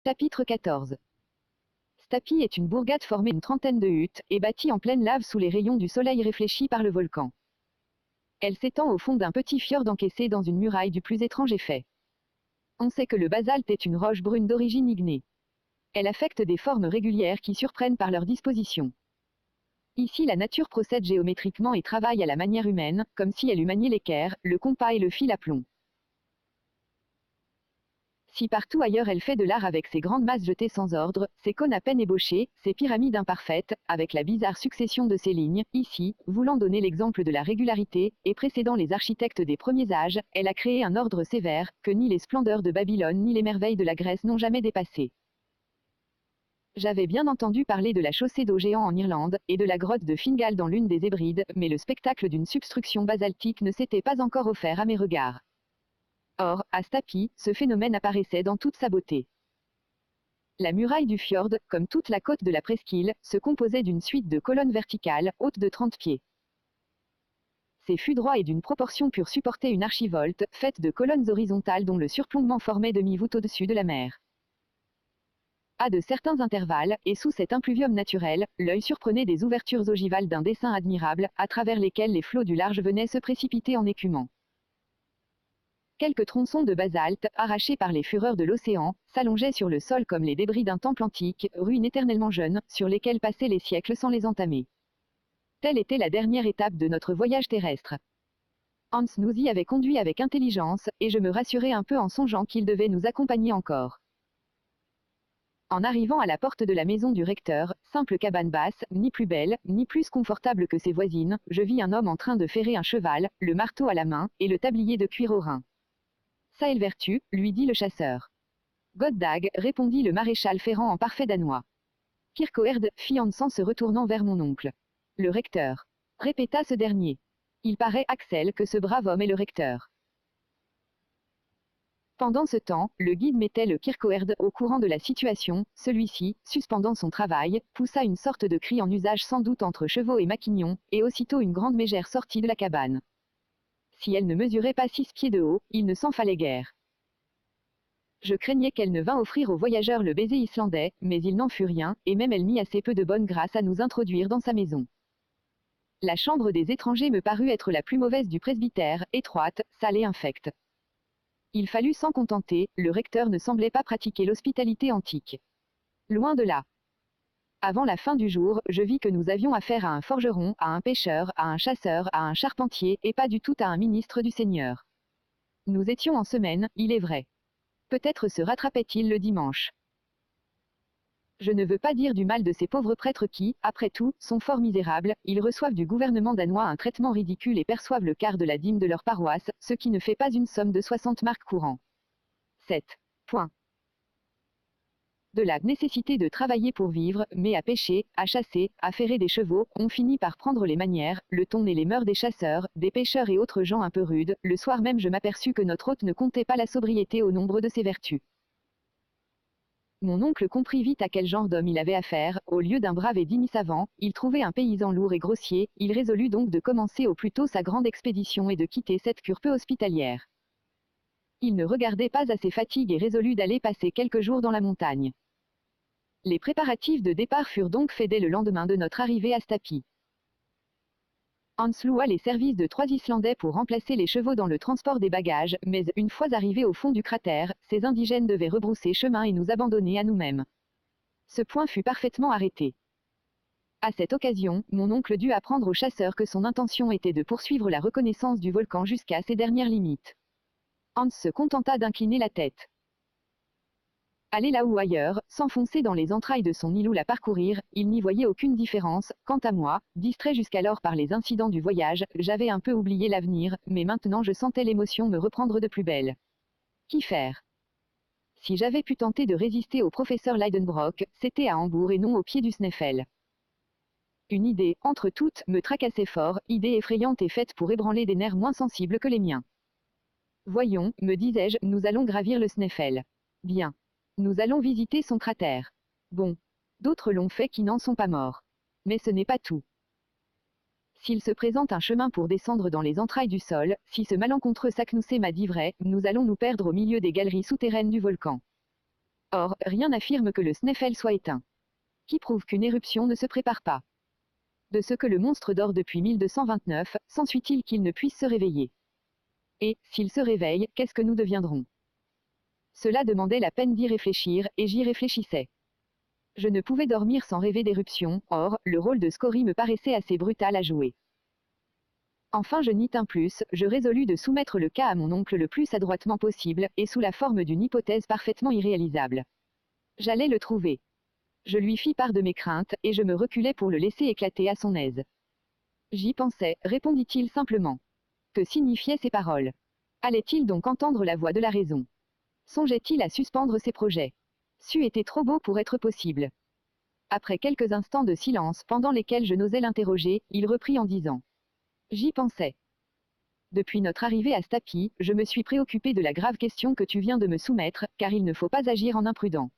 Chapitre 14. Stapi est une bourgade formée d'une trentaine de huttes, et bâtie en pleine lave sous les rayons du soleil réfléchis par le volcan. Elle s'étend au fond d'un petit fjord encaissé dans une muraille du plus étrange effet. On sait que le basalte est une roche brune d'origine ignée. Elle affecte des formes régulières qui surprennent par leur disposition. Ici la nature procède géométriquement et travaille à la manière humaine, comme si elle eût manié l'équerre, le compas et le fil à plomb. Si partout ailleurs elle fait de l'art avec ses grandes masses jetées sans ordre, ses cônes à peine ébauchés, ses pyramides imparfaites, avec la bizarre succession de ses lignes, ici, voulant donner l'exemple de la régularité, et précédant les architectes des premiers âges, elle a créé un ordre sévère, que ni les splendeurs de Babylone ni les merveilles de la Grèce n'ont jamais dépassé. J'avais bien entendu parler de la chaussée d'eau géant en Irlande, et de la grotte de Fingal dans l'une des Hébrides, mais le spectacle d'une substruction basaltique ne s'était pas encore offert à mes regards. Or, à Stapi, ce phénomène apparaissait dans toute sa beauté. La muraille du fjord, comme toute la côte de la presqu'île, se composait d'une suite de colonnes verticales, hautes de 30 pieds. Ces fûts droits et d'une proportion pure supportaient une archivolte, faite de colonnes horizontales dont le surplombement formait demi-voûte au-dessus de la mer. À de certains intervalles, et sous cet impluvium naturel, l'œil surprenait des ouvertures ogivales d'un dessin admirable, à travers lesquelles les flots du large venaient se précipiter en écumant. Quelques tronçons de basalte, arrachés par les fureurs de l'océan, s'allongeaient sur le sol comme les débris d'un temple antique, ruine éternellement jeune, sur lesquels passaient les siècles sans les entamer. Telle était la dernière étape de notre voyage terrestre. Hans nous y avait conduit avec intelligence, et je me rassurais un peu en songeant qu'il devait nous accompagner encore. En arrivant à la porte de la maison du recteur, simple cabane basse, ni plus belle, ni plus confortable que ses voisines, je vis un homme en train de ferrer un cheval, le marteau à la main, et le tablier de cuir au rein. Ça est vertu, lui dit le chasseur. Goddag, répondit le maréchal Ferrand en parfait danois. Kirkoerd, fit Hans en se retournant vers mon oncle. Le recteur. Répéta ce dernier. Il paraît, Axel, que ce brave homme est le recteur. Pendant ce temps, le guide mettait le Kirkoerd au courant de la situation, celui-ci, suspendant son travail, poussa une sorte de cri en usage sans doute entre chevaux et maquignons, et aussitôt une grande mégère sortit de la cabane. Si elle ne mesurait pas 6 pieds de haut, il ne s'en fallait guère. Je craignais qu'elle ne vînt offrir aux voyageurs le baiser islandais, mais il n'en fut rien, et même elle mit assez peu de bonne grâce à nous introduire dans sa maison. La chambre des étrangers me parut être la plus mauvaise du presbytère, étroite, sale et infecte. Il fallut s'en contenter, le recteur ne semblait pas pratiquer l'hospitalité antique. Loin de là. Avant la fin du jour, je vis que nous avions affaire à un forgeron, à un pêcheur, à un chasseur, à un charpentier, et pas du tout à un ministre du Seigneur. Nous étions en semaine, il est vrai. Peut-être se rattrapait-il le dimanche. Je ne veux pas dire du mal de ces pauvres prêtres qui, après tout, sont fort misérables, ils reçoivent du gouvernement danois un traitement ridicule et perçoivent le quart de la dîme de leur paroisse, ce qui ne fait pas une somme de 60 marks courants. 7. Point. De la nécessité de travailler pour vivre, mais à pêcher, à chasser, à ferrer des chevaux, on finit par prendre les manières, le ton et les mœurs des chasseurs, des pêcheurs et autres gens un peu rudes. Le soir même je m'aperçus que notre hôte ne comptait pas la sobriété au nombre de ses vertus. Mon oncle comprit vite à quel genre d'homme il avait affaire, au lieu d'un brave et digne savant, il trouvait un paysan lourd et grossier, il résolut donc de commencer au plus tôt sa grande expédition et de quitter cette cure peu hospitalière. Il ne regardait pas à ses fatigues et résolut d'aller passer quelques jours dans la montagne. Les préparatifs de départ furent donc faits dès le lendemain de notre arrivée à Stapi. Hans loua les services de 3 Islandais pour remplacer les chevaux dans le transport des bagages, mais une fois arrivés au fond du cratère, ces indigènes devaient rebrousser chemin et nous abandonner à nous-mêmes. Ce point fut parfaitement arrêté. À cette occasion, mon oncle dut apprendre aux chasseurs que son intention était de poursuivre la reconnaissance du volcan jusqu'à ses dernières limites. Hans se contenta d'incliner la tête. Aller là ou ailleurs, s'enfoncer dans les entrailles de son île ou la parcourir, il n'y voyait aucune différence. Quant à moi, distrait jusqu'alors par les incidents du voyage, j'avais un peu oublié l'avenir, mais maintenant je sentais l'émotion me reprendre de plus belle. Qu'y faire? Si j'avais pu tenter de résister au professeur Leidenbrock, c'était à Hambourg et non au pied du Sneffel. Une idée, entre toutes, me tracassait fort, idée effrayante et faite pour ébranler des nerfs moins sensibles que les miens. Voyons, me disais-je, nous allons gravir le Sneffel. Bien. Nous allons visiter son cratère. Bon. D'autres l'ont fait qui n'en sont pas morts. Mais ce n'est pas tout. S'il se présente un chemin pour descendre dans les entrailles du sol, si ce malencontreux Saknussemm m'a dit vrai, nous allons nous perdre au milieu des galeries souterraines du volcan. Or, rien n'affirme que le Sneffels soit éteint. Qui prouve qu'une éruption ne se prépare pas? De ce que le monstre dort depuis 1229, s'ensuit-il qu'il ne puisse se réveiller? Et, s'il se réveille, qu'est-ce que nous deviendrons? Cela demandait la peine d'y réfléchir, et j'y réfléchissais. Je ne pouvais dormir sans rêver d'éruption, or, le rôle de Scorie me paraissait assez brutal à jouer. Enfin je n'y tins plus, je résolus de soumettre le cas à mon oncle le plus adroitement possible, et sous la forme d'une hypothèse parfaitement irréalisable. J'allais le trouver. Je lui fis part de mes craintes, et je me reculai pour le laisser éclater à son aise. J'y pensais, répondit-il simplement. Que signifiaient ces paroles? Allait-il donc entendre la voix de la raison? Songeait-il à suspendre ses projets? C'eût été trop beau pour être possible. Après quelques instants de silence pendant lesquels je n'osais l'interroger, il reprit en disant. J'y pensais. Depuis notre arrivée à Stapi, je me suis préoccupé de la grave question que tu viens de me soumettre, car il ne faut pas agir en imprudent.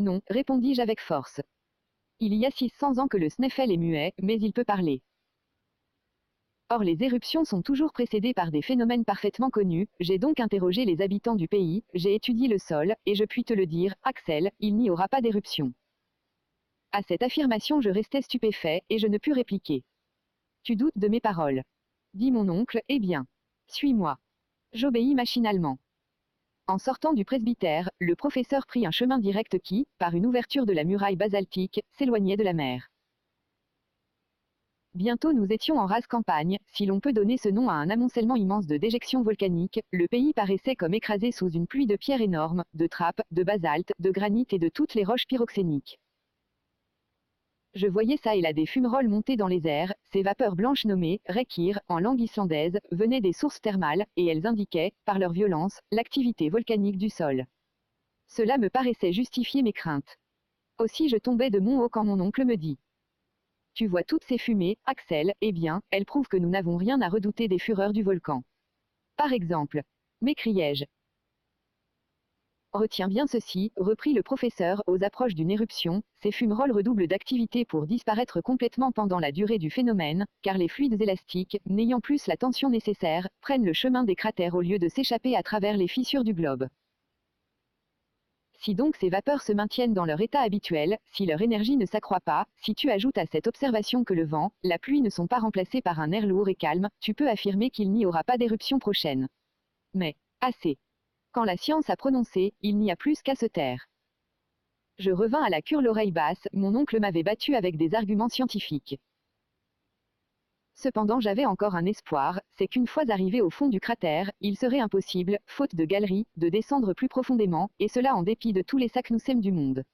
Non, répondis-je avec force. Il y a 600 ans que le Sneffel est muet, mais il peut parler. Or les éruptions sont toujours précédées par des phénomènes parfaitement connus, j'ai donc interrogé les habitants du pays, j'ai étudié le sol, et je puis te le dire, Axel, il n'y aura pas d'éruption. À cette affirmation je restai stupéfait, et je ne pus répliquer. Tu doutes de mes paroles? Dit mon oncle, eh bien. Suis-moi. J'obéis machinalement. En sortant du presbytère, le professeur prit un chemin direct qui, par une ouverture de la muraille basaltique, s'éloignait de la mer. Bientôt nous étions en rase campagne, si l'on peut donner ce nom à un amoncellement immense de déjections volcaniques, le pays paraissait comme écrasé sous une pluie de pierres énormes, de trappes, de basalte, de granit et de toutes les roches pyroxéniques. Je voyais ça et là des fumerolles monter dans les airs, ces vapeurs blanches nommées Reykir en langue islandaise, venaient des sources thermales, et elles indiquaient, par leur violence, l'activité volcanique du sol. Cela me paraissait justifier mes craintes. Aussi je tombais de mon haut quand mon oncle me dit. Tu vois toutes ces fumées, Axel, eh bien, elles prouvent que nous n'avons rien à redouter des fureurs du volcan. Par exemple, m'écriai-je. Retiens bien ceci, reprit le professeur, aux approches d'une éruption, ces fumerolles redoublent d'activité pour disparaître complètement pendant la durée du phénomène, car les fluides élastiques, n'ayant plus la tension nécessaire, prennent le chemin des cratères au lieu de s'échapper à travers les fissures du globe. Si donc ces vapeurs se maintiennent dans leur état habituel, si leur énergie ne s'accroît pas, si tu ajoutes à cette observation que le vent, la pluie ne sont pas remplacés par un air lourd et calme, tu peux affirmer qu'il n'y aura pas d'éruption prochaine. Mais, assez. Quand la science a prononcé, il n'y a plus qu'à se taire. Je revins à la cure l'oreille basse, mon oncle m'avait battu avec des arguments scientifiques. Cependant j'avais encore un espoir, c'est qu'une fois arrivé au fond du cratère, il serait impossible, faute de galeries, de descendre plus profondément, et cela en dépit de tous les saknoussem du monde.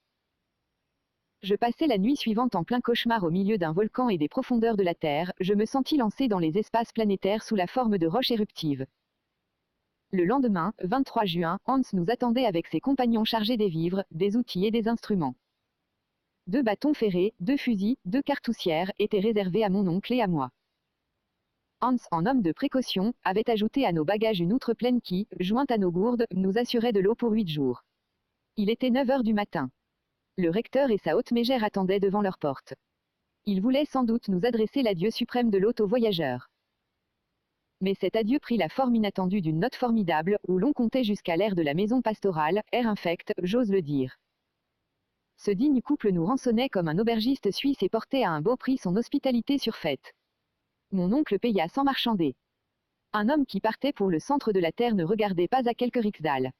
Je passai la nuit suivante en plein cauchemar au milieu d'un volcan et des profondeurs de la Terre, je me sentis lancé dans les espaces planétaires sous la forme de roches éruptives. Le lendemain, 23 juin, Hans nous attendait avec ses compagnons chargés des vivres, des outils et des instruments. 2 bâtons ferrés, 2 fusils, 2 cartoussières étaient réservés à mon oncle et à moi. Hans, en homme de précaution, avait ajouté à nos bagages une outre pleine qui, jointe à nos gourdes, nous assurait de l'eau pour 8 jours. Il était 9 heures du matin. Le recteur et sa haute mégère attendaient devant leur porte. Ils voulaient sans doute nous adresser l'adieu suprême de l'hôte aux voyageurs. Mais cet adieu prit la forme inattendue d'une note formidable, où l'on comptait jusqu'à l'air de la maison pastorale, air infect, j'ose le dire. Ce digne couple nous rançonnait comme un aubergiste suisse et portait à un beau prix son hospitalité surfaite. Mon oncle paya sans marchander. Un homme qui partait pour le centre de la terre ne regardait pas à quelques rixdales.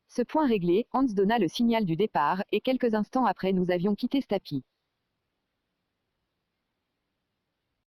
Ce point réglé, Hans donna le signal du départ, et quelques instants après nous avions quitté Stapi.